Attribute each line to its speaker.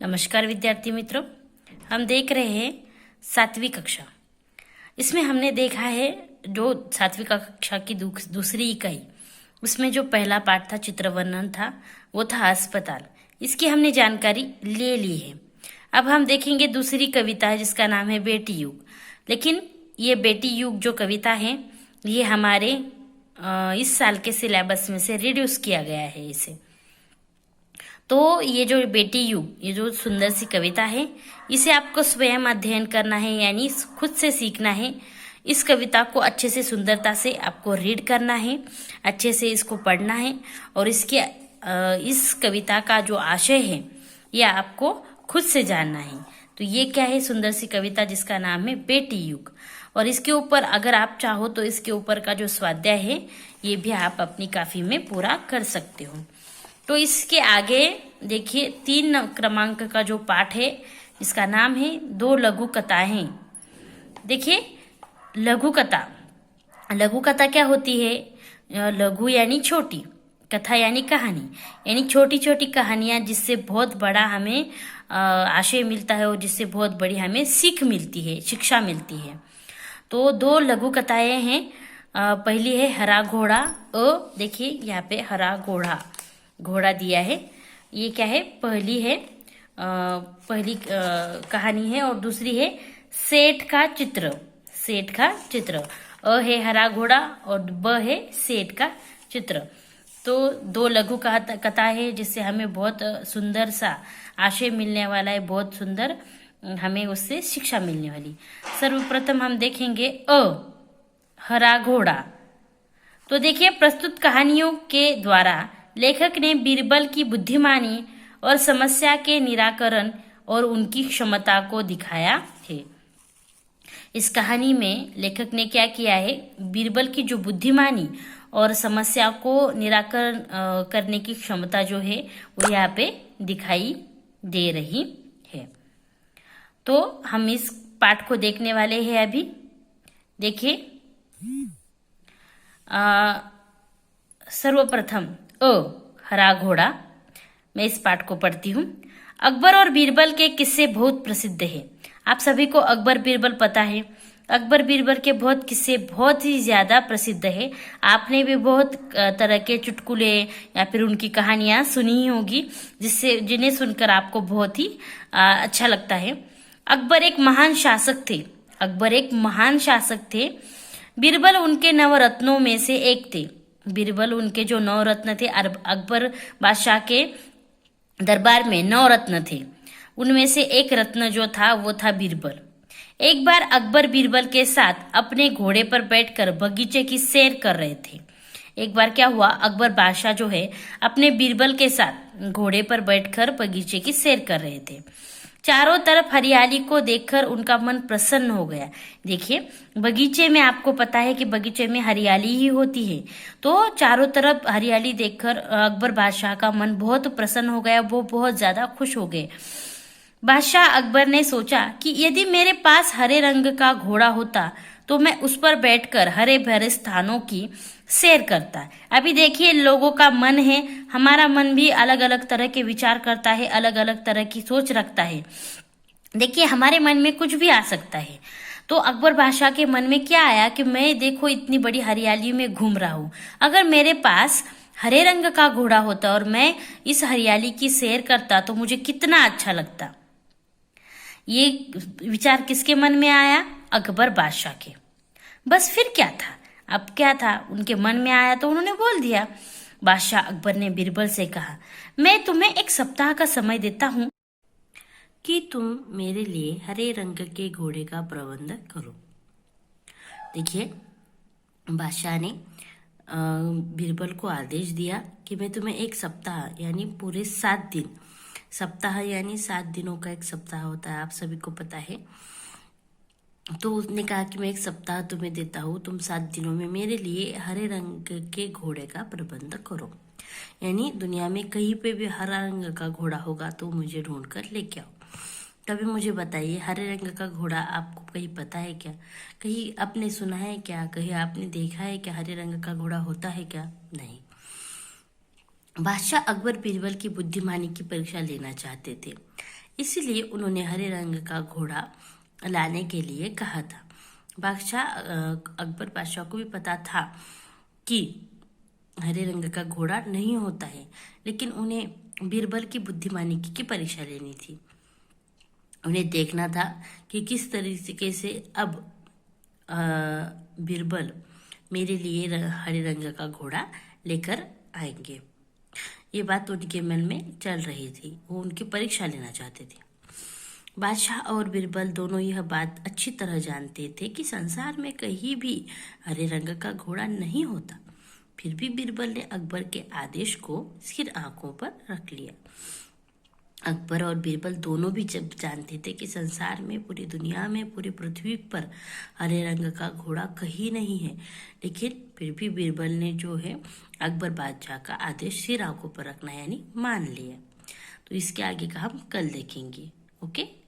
Speaker 1: नमस्कार विद्यार्थी मित्रों, हम देख रहे हैं 7वीं कक्षा। इसमें हमने देखा है जो 7वीं कक्षा की दूसरी इकाई, उसमें जो पहला पाठ था चित्र वर्णन था, वो था अस्पताल। इसकी हमने जानकारी ले ली है। अब हम देखेंगे दूसरी कविता है जिसका नाम है बेटी युग। लेकिन ये बेटी युग जो कविता है ये हमारे इस साल के सिलेबस में से रिड्यूस किया गया है इसे। तो ये जो बेटी युग, ये जो सुंदर सी कविता है, इसे आपको स्वयं अध्ययन करना है, यानी खुद से सीखना है। इस कविता को अच्छे से सुंदरता से आपको रीड करना है, अच्छे से इसको पढ़ना है और इस कविता का जो आशय है ये आपको खुद से जानना है। तो ये क्या है? सुंदर सी कविता जिसका नाम है बेटी युग। और इसके ऊपर अगर आप चाहो तो इसके ऊपर का जो स्वाध्याय है ये भी आप अपनी काफी में पूरा कर सकते हो। तो इसके आगे देखिए 3 क्रमांक का जो पाठ है इसका नाम है 2 लघु कथाएं। देखिए लघु कथा क्या होती है? लघु यानी छोटी, कथा यानी कहानी, यानी छोटी छोटी कहानियां जिससे बहुत बड़ा हमें आशय मिलता है और जिससे बहुत बड़ी हमें सीख मिलती है, शिक्षा मिलती है। तो 2 लघु कथाएं हैं। पहली है हरा घोड़ा। देखिए यहाँ पे हरा घोड़ा दिया है। ये क्या है? पहली कहानी है और दूसरी है सेठ का चित्र। अ है हरा घोड़ा और ब है सेठ का चित्र। तो 2 लघु कथा है जिससे हमें बहुत सुंदर सा आशय मिलने वाला है, बहुत सुंदर हमें उससे शिक्षा मिलने वाली। सर्वप्रथम हम देखेंगे हरा घोड़ा। तो देखिए प्रस्तुत कहानियों के द्वारा लेखक ने बीरबल की बुद्धिमानी और समस्या के निराकरण और उनकी क्षमता को दिखाया है। इस कहानी में लेखक ने क्या किया है? बीरबल की जो बुद्धिमानी और समस्या को निराकरण करने की क्षमता जो है वो यहाँ पे दिखाई दे रही है। तो हम इस पाठ को देखने वाले हैं अभी। देखिए सर्वप्रथम हरा घोड़ा। मैं इस पाठ को पढ़ती हूँ। अकबर और बीरबल के किस्से बहुत प्रसिद्ध है। आप सभी को अकबर बीरबल पता है। अकबर बीरबल के बहुत किस्से बहुत ही ज्यादा प्रसिद्ध है। आपने भी बहुत तरह के चुटकुले या फिर उनकी कहानियां सुनी ही होगी जिन्हें सुनकर आपको बहुत ही अच्छा लगता है। अकबर एक महान शासक थे। बीरबल उनके नवरत्नों में से एक थे। बीरबल उनके जो 9 रत्न थे, अकबर बादशाह के दरबार में 9 रत्न थे, उनमें से एक रत्न जो था वो था बीरबल। एक बार अकबर बीरबल के साथ अपने घोड़े पर बैठकर बगीचे की सैर कर रहे थे। एक बार क्या हुआ? अकबर बादशाह जो है अपने बीरबल के साथ घोड़े पर बैठकर बगीचे की सैर कर रहे थे। चारों तरफ हरियाली को देखकर उनका मन प्रसन्न हो गया। देखिए बगीचे में, आपको पता है कि बगीचे में हरियाली ही होती है, तो चारों तरफ हरियाली देखकर अकबर बादशाह का मन बहुत प्रसन्न हो गया। वो बहुत ज्यादा खुश हो गए। बादशाह अकबर ने सोचा कि यदि मेरे पास हरे रंग का घोड़ा होता तो मैं उस पर बैठकर हरे भरे स्थानों की सैर करता। अभी देखिए लोगों का मन है, हमारा मन भी अलग अलग तरह के विचार करता है, अलग अलग तरह की सोच रखता है। देखिए हमारे मन में कुछ भी आ सकता है। तो अकबर बादशाह के मन में क्या आया कि मैं देखो इतनी बड़ी हरियाली में घूम रहा हूँ, अगर मेरे पास हरे रंग का घोड़ा होता और मैं इस हरियाली की सैर करता तो मुझे कितना अच्छा लगता। ये विचार किसके मन में आया? अकबर बादशाह के। बस फिर क्या था? अब क्या था? उनके मन में आया तो उन्होंने बोल दिया। बादशाह अकबर ने बीरबल से कहा, मैं तुम्हें 1 सप्ताह का समय देता हूँ कि तुम मेरे लिए हरे रंग के घोड़े का प्रबंध करो। देखिए बादशाह ने बीरबल को आदेश दिया कि मैं तुम्हें 1 सप्ताह यानी पूरे 7 दिन, सप्ताह यानी 7 दिनों का 1 सप्ताह होता है, आप सभी को पता है। तो उसने कहा कि मैं 1 सप्ताह तुम्हें देता हूँ, तुम 7 दिनों में मेरे लिए हरे रंग के घोड़े का प्रबंध करो। यानी दुनिया में कहीं पे भी हरा रंग का घोड़ा होगा तो मुझे ढूंढ कर लेके आओ। तभी मुझे बताइए हरे रंग का घोड़ा आपको कहीं पता है क्या? कहीं आपने सुना है क्या? कहीं आपने देखा है क्या हरे रंग का घोड़ा होता है क्या? नहीं। बादशाह अकबर बीरबल की बुद्धिमानी की परीक्षा लेना चाहते थे। इसीलिए उन्होंने हरे रंग का घोड़ा लाने के लिए कहा था। बादशाह अकबर बादशाह को भी पता था कि हरे रंग का घोड़ा नहीं होता है, लेकिन उन्हें बीरबल की बुद्धिमानी की परीक्षा लेनी थी। उन्हें देखना था कि किस तरीके से अब बीरबल मेरे लिए हरे रंग का घोड़ा लेकर आएंगे। ये बात उनके मन में चल रही थी, वो उनकी परीक्षा लेना चाहते थे। बादशाह और बीरबल दोनों यह बात अच्छी तरह जानते थे कि संसार में कहीं भी हरे रंग का घोड़ा नहीं होता। फिर भी बीरबल ने अकबर के आदेश को सिर आंखों पर रख लिया। अकबर और बीरबल दोनों भी जब जानते थे कि संसार में, पूरी दुनिया में, पूरी पृथ्वी पर हरे रंग का घोड़ा कहीं नहीं है, लेकिन फिर भी बीरबल ने जो है अकबर बादशाह का आदेश सिर आंखों पर रखना यानी मान लिया। तो इसके आगे का हम कल देखेंगे। ओके।